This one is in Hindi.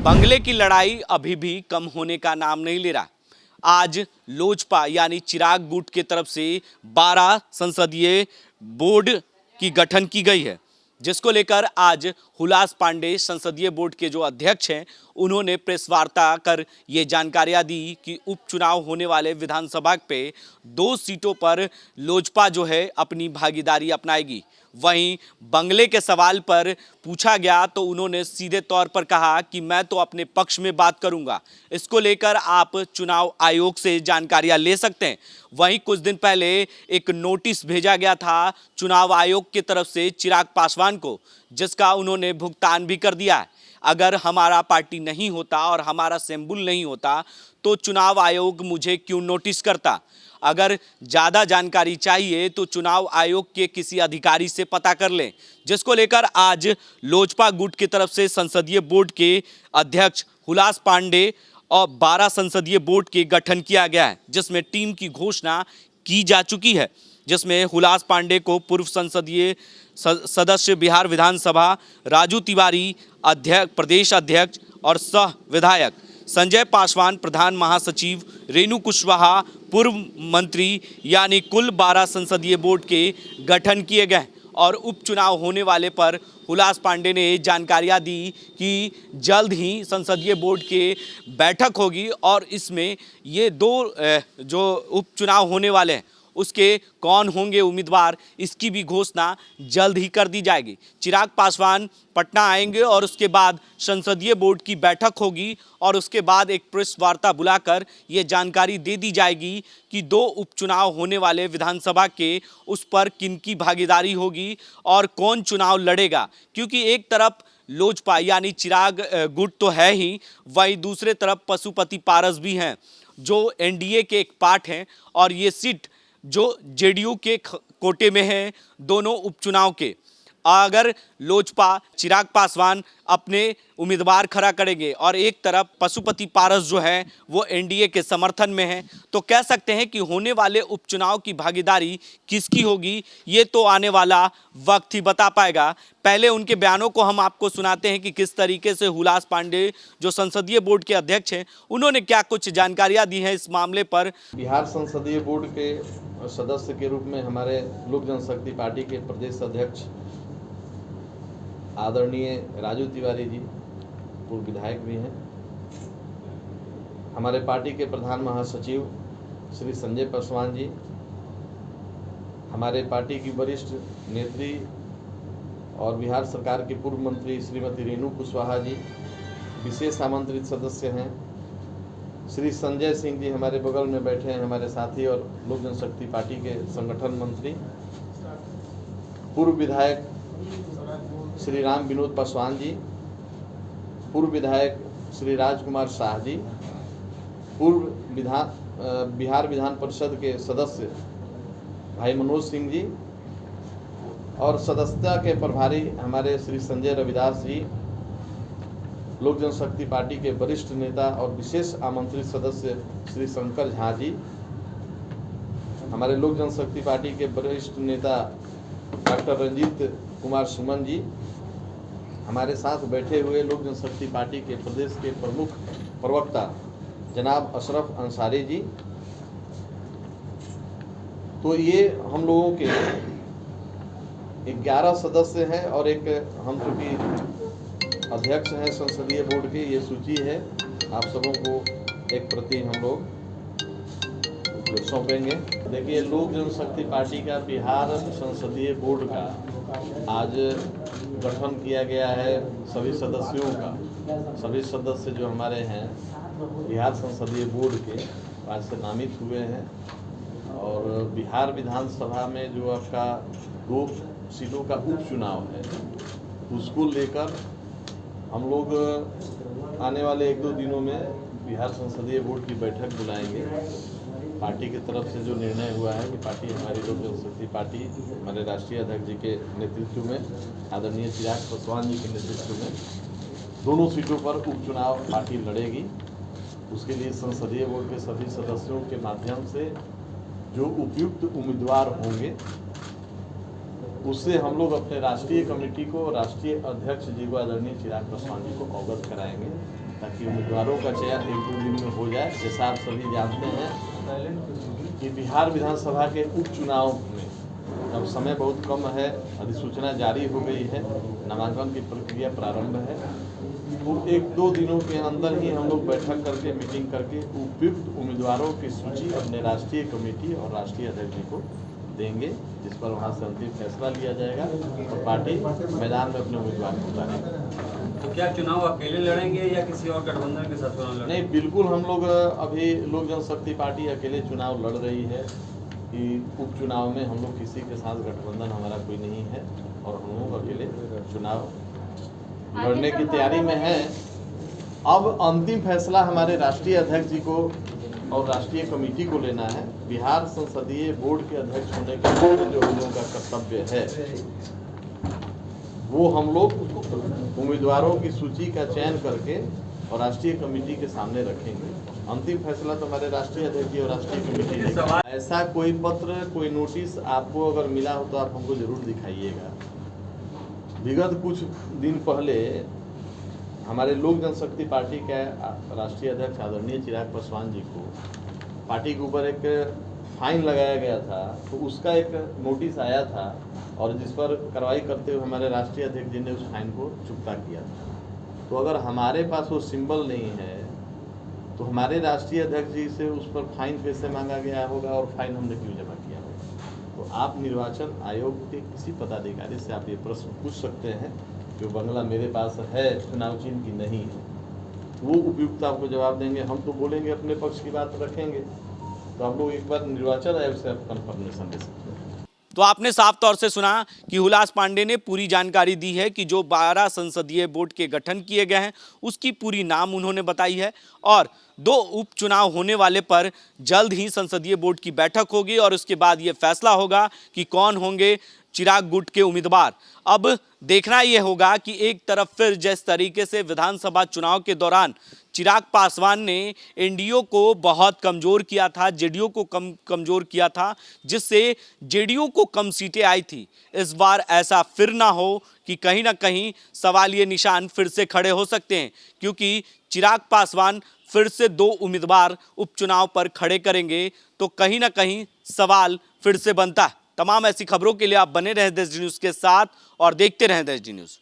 बंगले की लड़ाई अभी भी कम होने का नाम नहीं ले रहा। आज लोजपा यानी चिराग गुट की तरफ से 12 संसदीय बोर्ड की गठन की गई है, जिसको लेकर आज हुलास पांडे संसदीय बोर्ड के जो अध्यक्ष हैं उन्होंने प्रेस वार्ता कर ये जानकारियां दी कि उपचुनाव होने वाले विधानसभा पे 2 सीटों पर लोजपा जो है अपनी भागीदारी अपनाएगी। वहीं बंगले के सवाल पर पूछा गया तो उन्होंने सीधे तौर पर कहा कि मैं तो अपने पक्ष में बात करूंगा, इसको लेकर आप चुनाव आयोग से जानकारियां ले सकते हैं। वहीं कुछ दिन पहले एक नोटिस भेजा गया था चुनाव आयोग की तरफ से चिराग पासवान को, जिसका उन्होंने भुगतान भी कर दिया है। अगर हमारा पार्टी नहीं होता और हमारा सिंबल नहीं होता तो चुनाव आयोग मुझे क्यों नोटिस करता। अगर ज़्यादा जानकारी चाहिए तो चुनाव आयोग के किसी अधिकारी से पता कर लें, जिसको लेकर आज लोजपा गुट की तरफ से संसदीय बोर्ड के अध्यक्ष हुलास पांडे और 12 संसदीय बोर्ड के गठन किया गया है, जिसमें टीम की घोषणा की जा चुकी है, जिसमें हुलास पांडे को पूर्व संसदीय सदस्य बिहार विधानसभा, राजू तिवारी प्रदेश अध्यक्ष और सह विधायक, संजय पासवान प्रधान महासचिव, रेणु कुशवाहा पूर्व मंत्री, यानी कुल 12 संसदीय बोर्ड के गठन किए गए। और उपचुनाव होने वाले पर हुलास पांडे ने जानकारियां दी कि जल्द ही संसदीय बोर्ड की बैठक होगी और इसमें ये 2 जो उपचुनाव होने वाले हैं उसके कौन होंगे उम्मीदवार, इसकी भी घोषणा जल्द ही कर दी जाएगी। चिराग पासवान पटना आएंगे और उसके बाद संसदीय बोर्ड की बैठक होगी और उसके बाद एक प्रेस वार्ता बुलाकर ये जानकारी दे दी जाएगी कि 2 उपचुनाव होने वाले विधानसभा के उस पर किनकी भागीदारी होगी और कौन चुनाव लड़ेगा। क्योंकि एक तरफ लोजपा यानी चिराग गुट तो है ही, वहीं दूसरे तरफ पशुपति पारस भी हैं जो एनडीए के एक पार्ट हैं और ये सीट जो जेडीयू के कोटे में है दोनों उपचुनाव के। अगर लोजपा चिराग पासवान अपने उम्मीदवार खड़ा करेंगे और एक तरफ पशुपति पारस जो है वो एनडीए के समर्थन में है, तो कह सकते हैं कि होने वाले उपचुनाव की भागीदारी किसकी होगी ये तो आने वाला वक्त ही बता पाएगा। पहले उनके बयानों को हम आपको सुनाते हैं कि किस तरीके से हुलास पांडे जो संसदीय बोर्ड के अध्यक्ष हैं उन्होंने क्या कुछ जानकारियां दी हैं इस मामले पर। बिहार संसदीय बोर्ड के सदस्य के रूप में हमारे लोक जनशक्ति पार्टी के प्रदेश अध्यक्ष आदरणीय राजू तिवारी जी पूर्व विधायक भी हैं, हमारे पार्टी के प्रधान महासचिव श्री संजय पासवान जी, हमारे पार्टी की वरिष्ठ नेत्री और बिहार सरकार के पूर्व मंत्री श्रीमती रेणु कुशवाहा जी विशेष आमंत्रित सदस्य हैं, श्री संजय सिंह जी हमारे बगल में बैठे हैं, हमारे साथी और लोक जनशक्ति पार्टी के संगठन मंत्री, पूर्व विधायक श्री राम विनोद पासवान जी, पूर्व विधायक श्री राजकुमार शाह जी, पूर्व बिहार विधान परिषद के सदस्य भाई मनोज सिंह जी और सदस्यता के प्रभारी हमारे श्री संजय रविदास जी, लोक जनशक्ति पार्टी के वरिष्ठ नेता और विशेष आमंत्रित सदस्य श्री शंकर झा जी, हमारे लोक जनशक्ति पार्टी के वरिष्ठ नेता डॉक्टर रंजीत कुमार सुमन जी, हमारे साथ बैठे हुए लोक जनशक्ति पार्टी के प्रदेश के प्रमुख प्रवक्ता जनाब अशरफ अंसारी जी। तो ये हम लोगों के 11 सदस्य हैं और एक हम चूँकि अध्यक्ष हैं संसदीय बोर्ड की, ये सूची है आप सबों को एक प्रति हम लोग सौंपेंगे। देखिए, लोक जनशक्ति पार्टी का बिहार संसदीय बोर्ड का आज गठन किया गया है। सभी सदस्यों का, सभी सदस्य जो हमारे हैं बिहार संसदीय बोर्ड के आज से नामित हुए हैं और बिहार विधानसभा में जो आपका 2 सीटों का उपचुनाव है उसको लेकर हम लोग आने वाले 1-2 दिनों में बिहार संसदीय बोर्ड की बैठक बुलाएंगे। पार्टी की तरफ से जो निर्णय हुआ है कि पार्टी हमारी लोक जनशक्ति पार्टी हमारे राष्ट्रीय अध्यक्ष जी के नेतृत्व में आदरणीय चिराग पासवान जी के नेतृत्व में दोनों सीटों पर उपचुनाव पार्टी लड़ेगी। उसके लिए संसदीय बोर्ड के सभी सदस्यों के माध्यम से जो उपयुक्त उम्मीदवार होंगे उससे हम लोग अपने राष्ट्रीय कमेटी को, राष्ट्रीय अध्यक्ष जी को आदरणीय चिराग पासवान जी को अवगत कराएंगे ताकि उम्मीदवारों का चयन 1-2 दिन में हो जाए। जैसा आप सभी जानते हैं कि बिहार विधानसभा के उपचुनाव में अब समय बहुत कम है, अधिसूचना जारी हो गई है, नामांकन की प्रक्रिया प्रारंभ है। तो 1-2 दिनों के अंदर ही हम लोग बैठक करके, मीटिंग करके उपयुक्त उम्मीदवारों की सूची अपने राष्ट्रीय कमेटी और राष्ट्रीय अध्यक्ष जी को देंगे, जिस पर वहां से अंतिम फैसला लिया जाएगा और पार्टी मैदान में अपने उम्मीदवार को उतारेगी। तो क्या चुनाव अकेले लड़ेंगे या किसी और गठबंधन के साथ चुनाव लड़ेंगे? नहीं, बिल्कुल हम लोग अभी लोक जनशक्ति पार्टी अकेले चुनाव लड़ रही है कि उपचुनाव में हम लोग किसी के साथ गठबंधन हमारा कोई नहीं है और हम लोग अकेले चुनाव लड़ने की तैयारी में हैं। अब अंतिम फैसला हमारे राष्ट्रीय अध्यक्ष जी को और राष्ट्रीय कमेटी को लेना है। बिहार संसदीय बोर्ड के अध्यक्ष होने के नाते जो हम लोगों का कर्तव्य है, वो हम लोग उम्मीदवारों की सूची का चयन करके और राष्ट्रीय कमेटी के सामने रखेंगे। अंतिम फैसला तो हमारे राष्ट्रीय अध्यक्ष जी और राष्ट्रीय कमेटी लेगा। ऐसा कोई पत्र, कोई नोटिस आपको अगर मिला हो तो आप हमको जरूर दिखाइएगा। विगत कुछ दिन पहले हमारे लोक जनशक्ति पार्टी के राष्ट्रीय अध्यक्ष आदरणीय चिराग पासवान जी को पार्टी के ऊपर एक फाइन लगाया गया था, तो उसका एक नोटिस आया था और जिस पर कार्रवाई करते हुए हमारे राष्ट्रीय अध्यक्ष जी ने उस फाइन को चुकता किया था। तो अगर हमारे पास वो सिंबल नहीं है तो हमारे राष्ट्रीय अध्यक्ष जी से उस पर फाइन कैसे मांगा गया होगा और फाइन हमने क्यों जमा किया होगा? तो आप निर्वाचन आयोग के किसी पदाधिकारी से आप ये प्रश्न पूछ सकते हैं। जो बंगला मेरे पास है चुनाव चिन्ह की नहीं है, वो उपयुक्त आपको जवाब देंगे। हम तो बोलेंगे, अपने पक्ष की बात रखेंगे। तो आप लोग एक बार निर्वाचन आयोग से आप कंफर्मेशन दे सकते हैं। तो आपने साफ तौर से सुना कि हुलास पांडे ने पूरी जानकारी दी है कि जो 12 संसदीय बोर्ड के गठन किए गए हैं उसकी पूरी नाम उन्होंने बताई है और 2 उपचुनाव होने वाले पर जल्द ही संसदीय बोर्ड की बैठक होगी और उसके बाद यह फैसला होगा कि कौन होंगे चिराग गुट के उम्मीदवार। अब देखना यह होगा कि एक तरफ फिर जिस तरीके से विधानसभा चुनाव के दौरान चिराग पासवान ने एनडीए को बहुत कमजोर किया था, जेडीयू को कमजोर किया था, जिससे जेडीयू को कम सीटें आई थी। इस बार ऐसा फिर ना हो कि कहीं ना कहीं सवालिया निशान फिर से खड़े हो सकते हैं, क्योंकि चिराग पासवान फिर से 2 उम्मीदवार उपचुनाव पर खड़े करेंगे तो कहीं ना कहीं सवाल फिर से बनता है। तमाम ऐसी खबरों के लिए आप बने रहें देश डी न्यूज़ के साथ और देखते रहें देश डी न्यूज़।